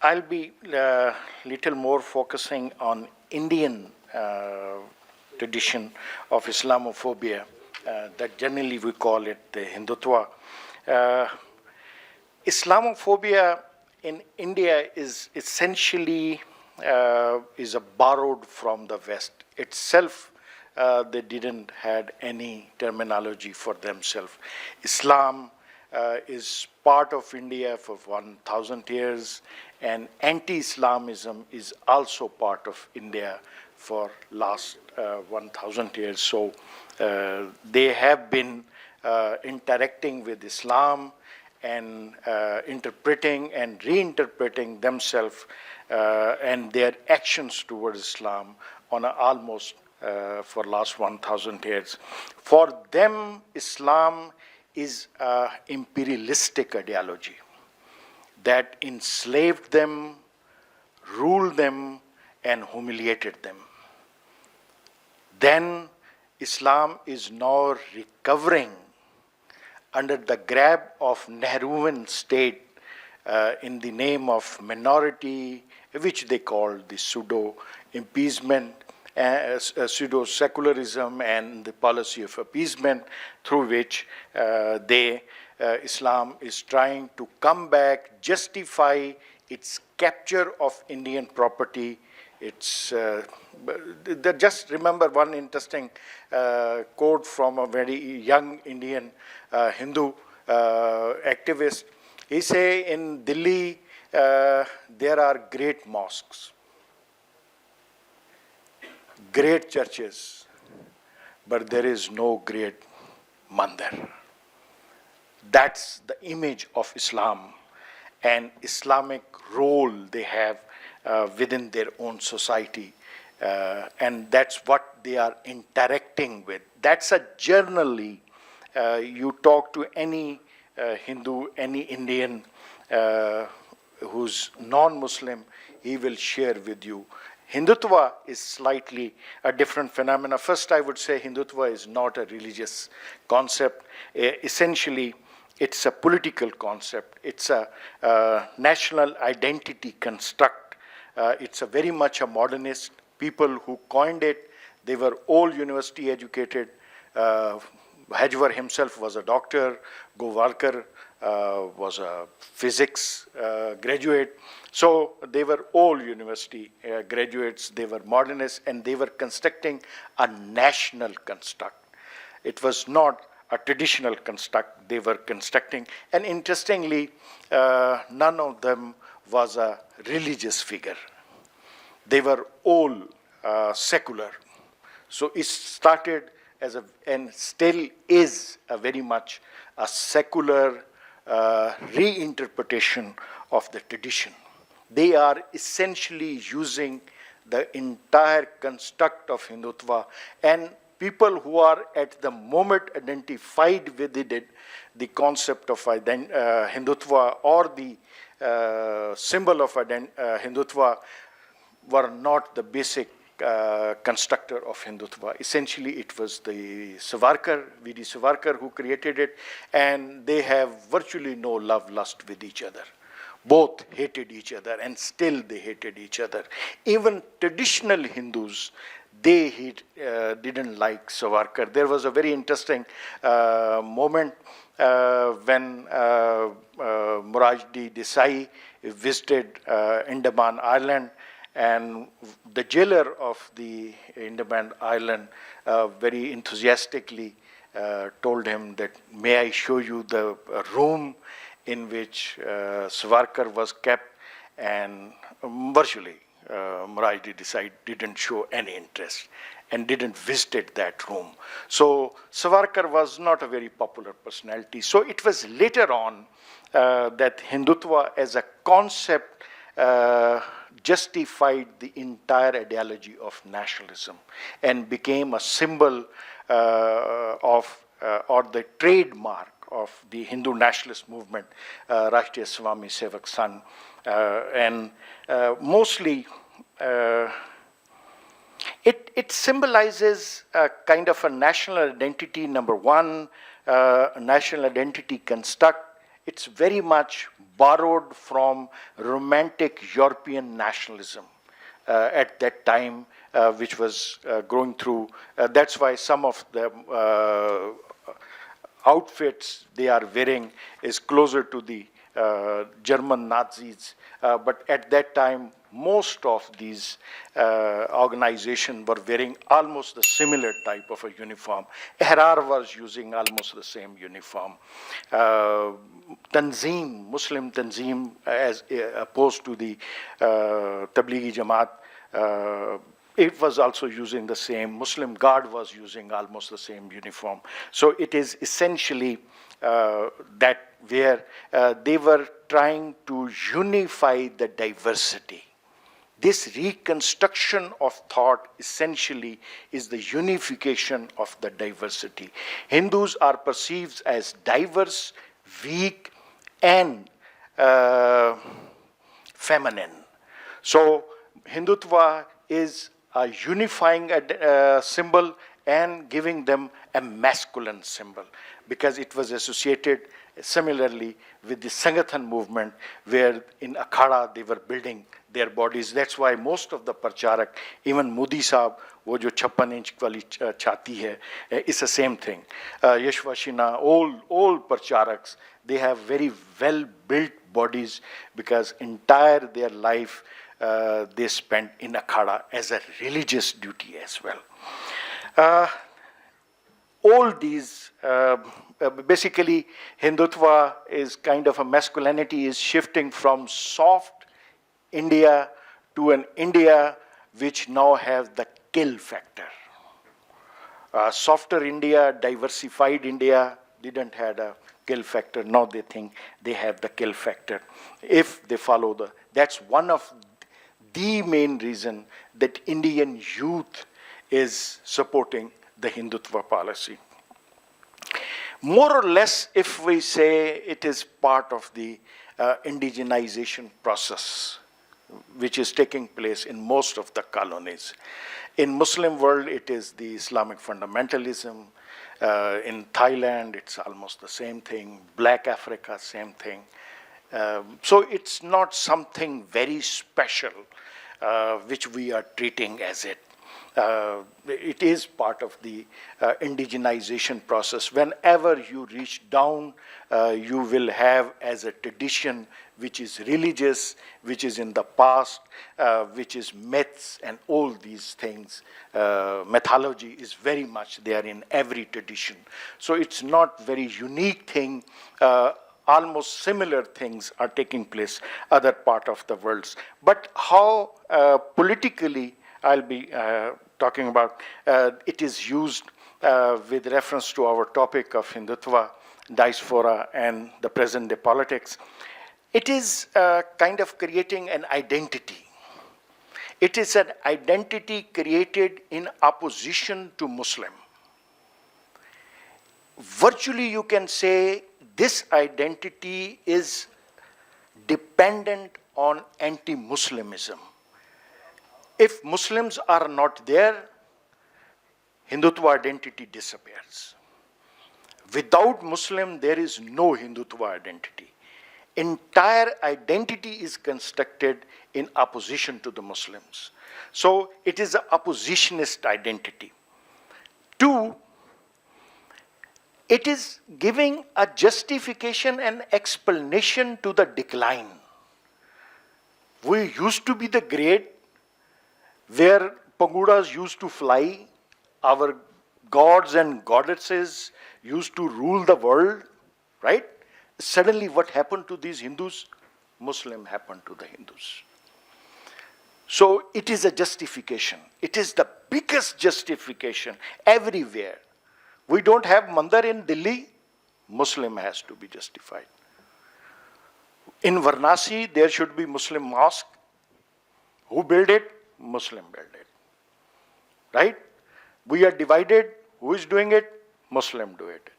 I'll be little more focusing on Indian tradition of Islamophobia, that generally we call it the Hindutva. Islamophobia in India is essentially is a borrowed from the West itself. They didn't had any terminology for themselves. Islam is part of India for 1,000 years, and anti-Islamism is also part of India for last 1,000 years. So they have been interacting with Islam and interpreting and reinterpreting themselves and their actions towards Islam on almost for last 1,000 years. For them, Islam is an imperialistic ideology that enslaved them, ruled them, and humiliated them. Then Islam is now recovering under the grab of Nehruvian state in the name of minority, which they call the pseudo-appeasement, pseudo-secularism, and the policy of appeasement, through which Islam is trying to come back, justify its capture of Indian property. It's just remember one interesting quote from a very young Indian Hindu activist. He say, in Delhi there are great mosques, great churches, but there is no great mandir. That's the image of Islam and Islamic role they have within their own society. And that's what they are interacting with. That's a generally, you talk to any Hindu, any Indian who's non-Muslim, he will share with you. Hindutva is slightly a different phenomena. First, I would say Hindutva is not a religious concept. Essentially, it's a political concept. It's a national identity construct. It's a very much a modernist. People who coined it, they were all university educated. Hajwar himself was a doctor. Gowarkar was a physics graduate. So they were all university graduates. They were modernists, and they were constructing a national construct. It was not a traditional construct they were constructing. And interestingly, none of them was a religious figure. They were all secular. So it started as a, and still is a very much a secular reinterpretation of the tradition. They are essentially using the entire construct of Hindutva, and people who are at the moment identified with it, the concept of Hindutva or the symbol of Hindutva were not the basic constructor of Hindutva. Essentially, it was the Savarkar, V.D. Savarkar, who created it, and they have virtually no love lust with each other. Both hated each other, and still they hated each other. Even traditional Hindus, they didn't like Savarkar. There was a very interesting moment when Morarji Desai visited Andaman Island, and the jailer of the Andaman Island very enthusiastically told him that, may I show you the room in which Savarkar was kept, and virtually Morarji Desai didn't show any interest and didn't visit that room. So Savarkar was not a very popular personality. So it was later on that Hindutva as a concept justified the entire ideology of nationalism and became a symbol of or the trademark of the Hindu nationalist movement, Rashtriya Swami Sevak Sangh. And mostly it symbolizes a kind of a national identity, number one, a national identity construct. it's very much borrowed from romantic European nationalism at that time, which was going through. That's why some of the outfits they are wearing is closer to the German Nazis. But at that time, most of these organizations were wearing almost the similar type of a uniform. Ihrar was using almost the same uniform. Tanzim, Muslim Tanzim, as opposed to the Tablighi Jamaat, it was also using the same. Muslim Guard was using almost the same uniform. So it is essentially that where they were trying to unify the diversity. This reconstruction of thought essentially is the unification of the diversity. Hindus are perceived as diverse, weak, and feminine. So Hindutva is a unifying symbol and giving them a masculine symbol, because it was associated similarly with the Sangathan movement, where in Akhada they were building their bodies. That's why most of the Parcharak, even Modi Saab, wo jo 56 inch wali chhati hai, it's the same thing. Yashwashina, all Parcharaks, they have very well-built bodies because entire their life they spent in Akhada as a religious duty as well. All these, basically Hindutva is kind of a masculinity is shifting from soft India to an India which now has the kill factor. Softer India, diversified India didn't have a kill factor. Now they think they have the kill factor. If they follow that's one of the main reason that Indian youth is supporting the Hindutva policy. More or less, if we say it is part of the indigenization process, which is taking place in most of the colonies. In Muslim world, it is the Islamic fundamentalism. In Thailand, it's almost the same thing. Black Africa, same thing. So it's not something very special which we are treating as it. It is part of the indigenization process. Whenever you reach down, you will have as a tradition which is religious, which is in the past, which is myths and all these things. Mythology is very much there in every tradition. So it's not very unique thing. Almost similar things are taking place other part of the world. But how politically, I'll be talking about, it is used with reference to our topic of Hindutva, diaspora, and the present day politics. It is kind of creating an identity. It is an identity created in opposition to Muslim. Virtually, you can say this identity is dependent on anti-Muslimism. If Muslims are not there, Hindutva identity disappears. Without Muslim, there is no Hindutva identity. Entire identity is constructed in opposition to the Muslims. So it is an oppositionist identity. Two, it is giving a justification and explanation to the decline. We used to be the great, where pagodas used to fly, our gods and goddesses used to rule the world, right? Suddenly what happened to these Hindus? Muslim happened to the Hindus. So it is a justification. It is the biggest justification everywhere. We don't have mandir in Delhi, Muslim has to be justified. In Varanasi, there should be Muslim mosque. Who built it? Muslim built it. Right? We are divided. Who is doing it? Muslim do it.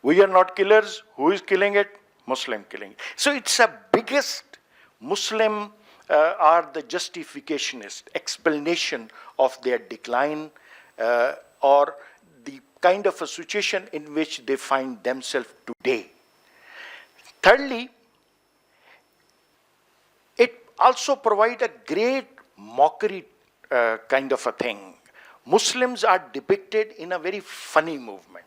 We are not killers. Who is killing it? Muslim killing it. So it's a biggest Muslim are the justificationist explanation of their decline or the kind of a situation in which they find themselves today. Thirdly, it also provides a great mockery kind of a thing. Muslims are depicted in a very funny movement.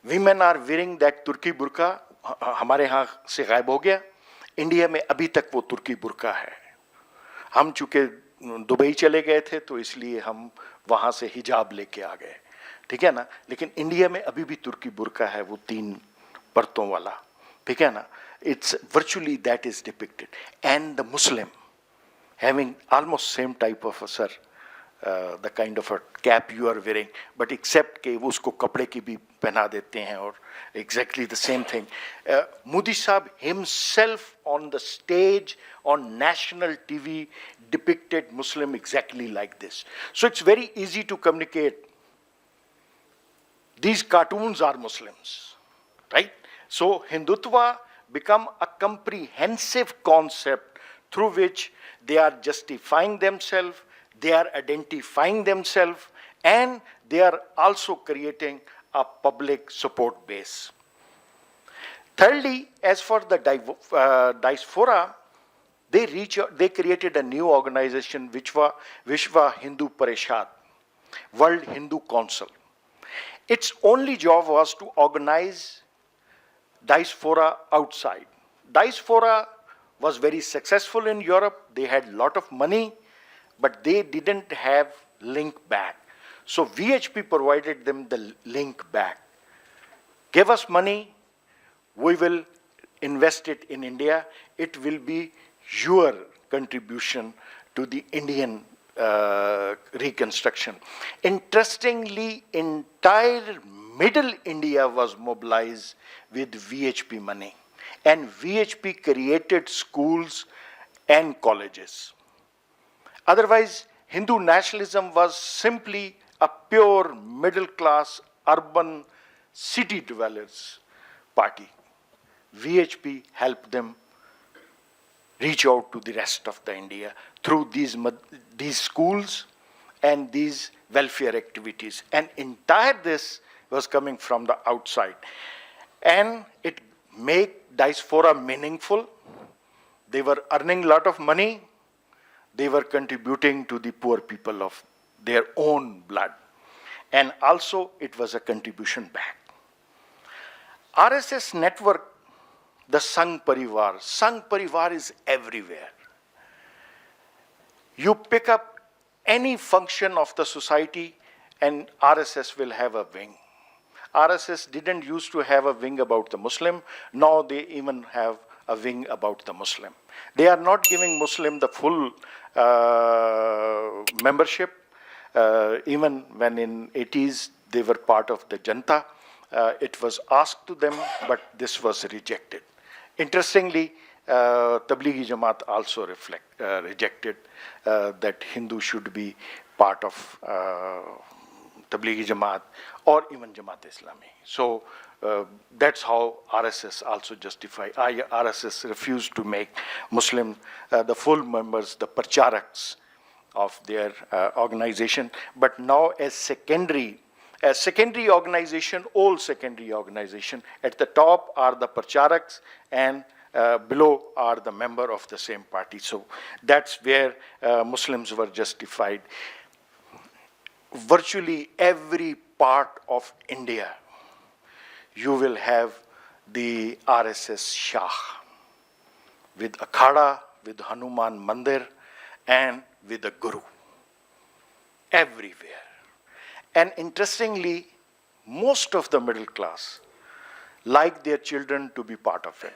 Women are wearing that Turki burqa, हमारे यहाँ से गायब हो गया. India में अभी तक वो तुर्की बुर्का है. हम चूंकि दुबई चले गए थे तो इसलिए हम वहाँ से हिजाब लेके आ गए, ठीक है ना. लेकिन इंडिया में अभी भी तुर्की बुर्का है, वो 3 परतों वाला, ठीक है ना. It's virtually that is depicted. And the Muslim having almost same type of a, sir, the kind of a cap you are wearing, but except कि वो उसको कपड़े की भी पहना देते हैं और exactly the same thing. Modi Saab himself on the stage on national TV depicted Muslim exactly like this. So it's very easy to communicate. These cartoons are Muslims, right? So Hindutva become a comprehensive concept through which they are justifying themselves, they are identifying themselves, and they are also creating a public support base. Thirdly, as for the diaspora, they created a new organization, Vishwa Hindu Parishad, World Hindu Council. Its only job was to organize diaspora outside. Diaspora was very successful in Europe. They had a lot of money, but they didn't have link back. So VHP provided them the link back. Give us money, we will invest it in India. It will be your contribution to the Indian reconstruction. Interestingly, entire Middle India was mobilized with VHP money, and VHP created schools and colleges. Otherwise, Hindu nationalism was simply a pure middle-class, urban, city dwellers party. VHP helped them reach out to the rest of the India through these schools and these welfare activities. And entire this was coming from the outside. And it made diaspora meaningful. They were earning a lot of money. They were contributing to the poor people of their own blood. And also, it was a contribution back. RSS network, the Sangh Parivar is everywhere. You pick up any function of the society and RSS will have a wing. RSS didn't used to have a wing about the Muslim. Now they even have a wing about the Muslim. They are not giving Muslim the full membership. Even when in 80s they were part of the Janta, it was asked to them, but this was rejected. Interestingly, Tablighi Jamaat also rejected that Hindu should be part of Tablighi Jamaat or even Jamaat Islami. So that's how RSS also justified. RSS refused to make Muslim the full members, the Pracharaks of their organization. But now as secondary organization, all secondary organization, at the top are the Pracharaks and below are the member of the same party. So that's where Muslims were justified. Virtually every part of India, you will have the RSS Shah with Akhada, with Hanuman Mandir, and with the Guru. Everywhere. And interestingly, most of the middle class like their children to be part of it,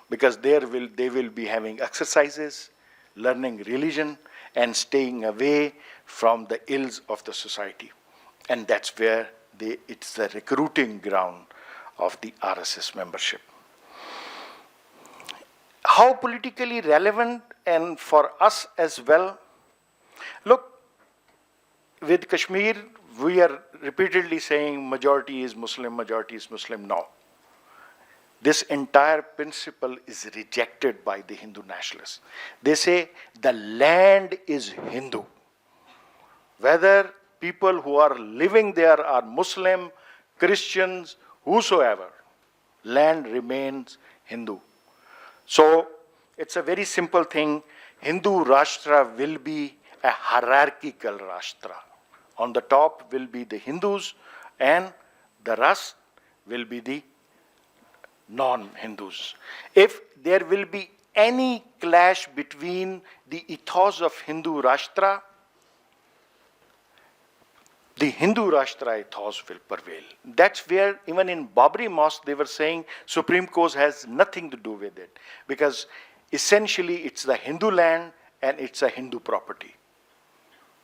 because they will be having exercises, learning religion, and staying away from the ills of the society. And that's where it's the recruiting ground of the RSS membership. How politically relevant and for us as well? Look, with Kashmir, we are repeatedly saying majority is Muslim, majority is Muslim. No. This entire principle is rejected by the Hindu nationalists. They say the land is Hindu. Whether people who are living there are Muslim, Christians, whosoever, land remains Hindu. So it's a very simple thing. Hindu Rashtra will be a hierarchical Rashtra. On the top will be the Hindus, and the rest will be the non-Hindus. If there will be any clash between the ethos of Hindu Rashtra, the Hindu Rashtra ethos will prevail. That's where, even in Babri Mosque, they were saying Supreme Court has nothing to do with it, because essentially it's the Hindu land and it's a Hindu property.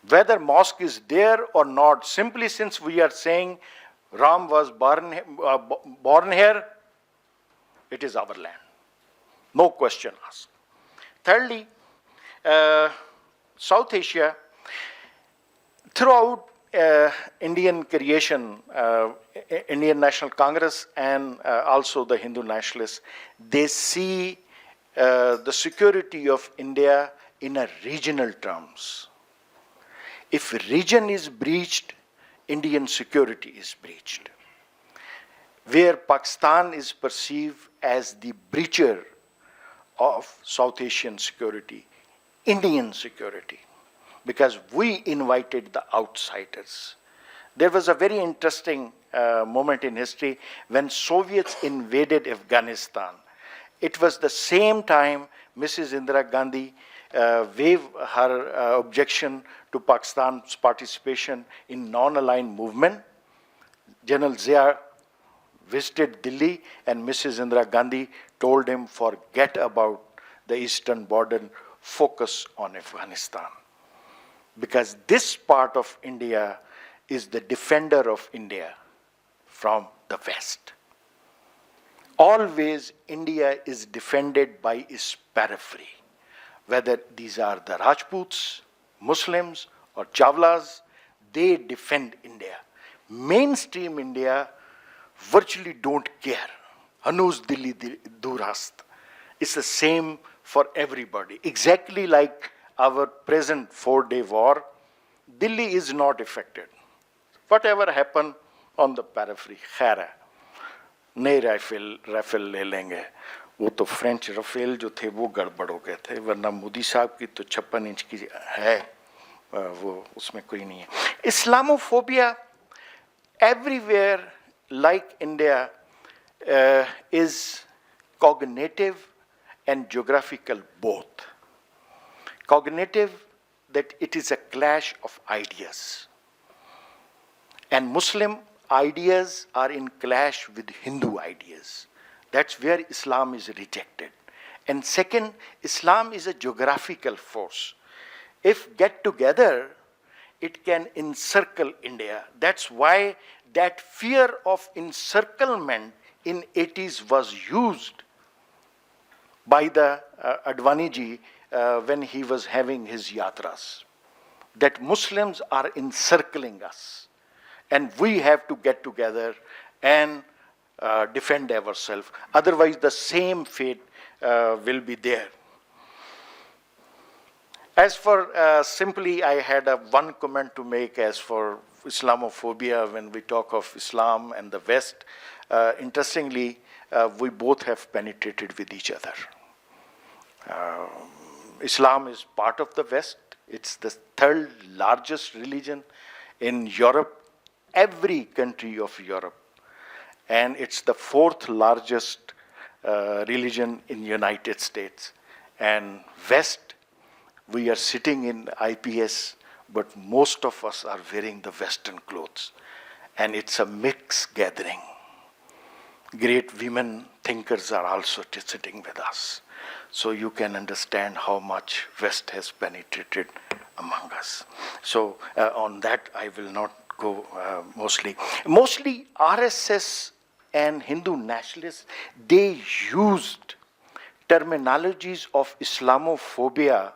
Whether mosque is there or not, simply since we are saying Ram was born here, it is our land. No question asked. Thirdly, South Asia, throughout Indian creation, Indian National Congress and also the Hindu nationalists, they see the security of India in a regional terms. If region is breached, Indian security is breached. Where Pakistan is perceived as the breacher of South Asian security, Indian security, because we invited the outsiders. There was a very interesting moment in history when Soviets invaded Afghanistan. It was the same time Mrs. Indira Gandhi waived her objection to Pakistan's participation in non-aligned movement. General Zia visited Delhi, and Mrs. Indira Gandhi told him, forget about the eastern border, focus on Afghanistan. Because this part of India is the defender of India from the West. Always India is defended by its periphery, whether these are the Rajputs, Muslims, or Chawlas, they defend India. Mainstream India virtually don't care. Hanus Dilli Durast. It's the same for everybody. Exactly like our present 4-day war, Delhi is not affected. Whatever happened on the periphery, khair hai. नए rifle ले लेंगे, वो तो French Rafale जो थे वो गड़बड़ हो गए थे, वरना मोदी साहब की तो 56 इंच की है, वो उसमें कोई नहीं है. Islamophobia everywhere like India is cognitive and geographical both. Cognitive, that it is a clash of ideas, and Muslim ideas are in clash with Hindu ideas. That's where Islam is rejected. And second, Islam is a geographical force. If get together, it can encircle India. That's why that fear of encirclement in 80s was used by the Advaniji when he was having his yatras. That Muslims are encircling us, and we have to get together and defend ourselves. Otherwise, the same fate will be there. As for simply, I had one comment to make as for Islamophobia when we talk of Islam and the West. Interestingly, we both have penetrated with each other. Islam is part of the West. It's the third largest religion in Europe, every country of Europe. And it's the fourth largest religion in United States. And West, we are sitting in IPS, but most of us are wearing the Western clothes. And it's a mixed gathering. Great women thinkers are also sitting with us. So you can understand how much West has penetrated among us. So on that, I will not go mostly. Mostly RSS and Hindu nationalists, they used terminologies of Islamophobia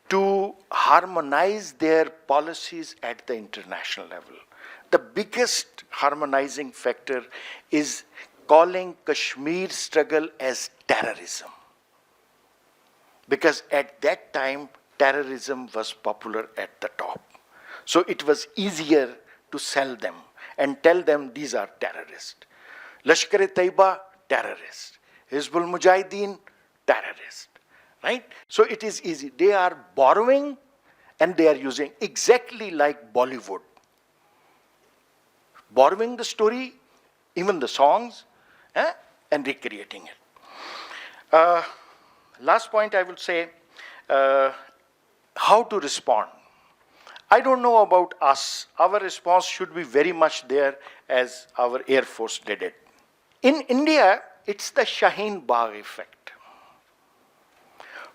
to harmonize their policies at the international level. The biggest harmonizing factor is calling Kashmir struggle as terrorism. Because at that time, terrorism was popular at the top. So it was easier to sell them and tell them these are terrorists. Lashkar-e-Taiba, terrorist. Hizbul Mujahideen, terrorist, right? So it is easy. They are borrowing and they are using exactly like Bollywood. Borrowing the story, even the songs, and recreating it. Last point I would say, how to respond. I don't know about us. Our response should be very much there as our Air Force did it. In India, it's the Shaheen Bagh effect.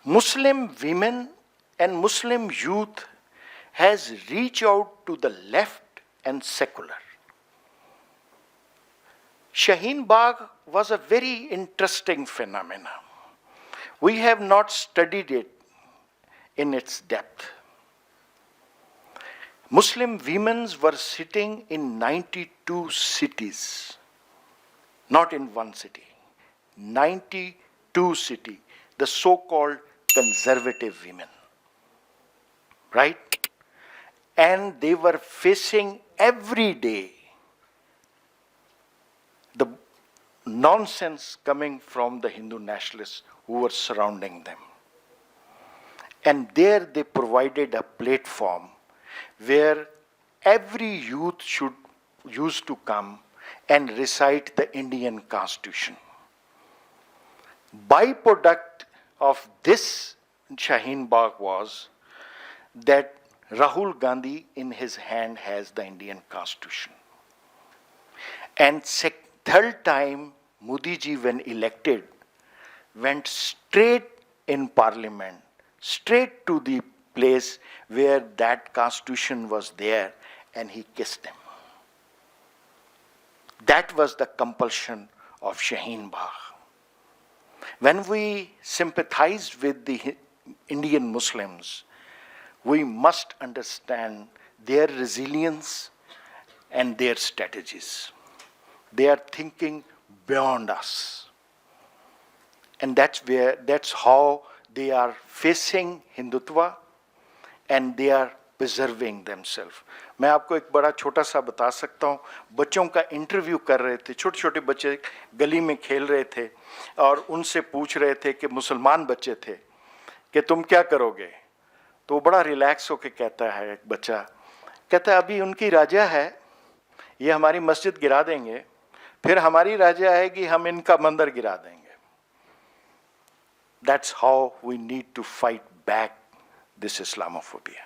Muslim women and Muslim youth has reached out to the left and secular. Shaheen Bagh was a very interesting phenomenon. We have not studied it in its depth. Muslim women were sitting in 92 cities, not in one city, 92 cities, the so-called conservative women, right? And they were facing every day the nonsense coming from the Hindu nationalists who were surrounding them. And there they provided a platform where every youth used to come and recite the Indian Constitution. Byproduct of this Shaheen Bagh was that Rahul Gandhi in his hand has the Indian Constitution. And third time, Modi ji, when elected, went straight in parliament, straight to the place where that constitution was there, and he kissed him. That was the compulsion of Shaheen Bagh. When we sympathize with the Indian Muslims, we must understand their resilience and their strategies. They are thinking beyond us. And that's how they are facing Hindutva and they are preserving themselves. मैं आपको एक बड़ा छोटा सा बता सकता हूँ. बच्चों का इंटरव्यू कर रहे थे, छोटे छोटे बच्चे गली में खेल रहे थे और उनसे पूछ रहे थे कि मुसलमान बच्चे थे कि तुम क्या करोगे. तो बड़ा रिलैक्स होके कहता है एक बच्चा, कहता है अभी उनकी राजा है, ये हमारी मस्जिद गिरा देंगे, फिर हमारी राजा आएगी, हम इनका मंदिर गिरा देंगे. That's how we need to fight back this Islamophobia.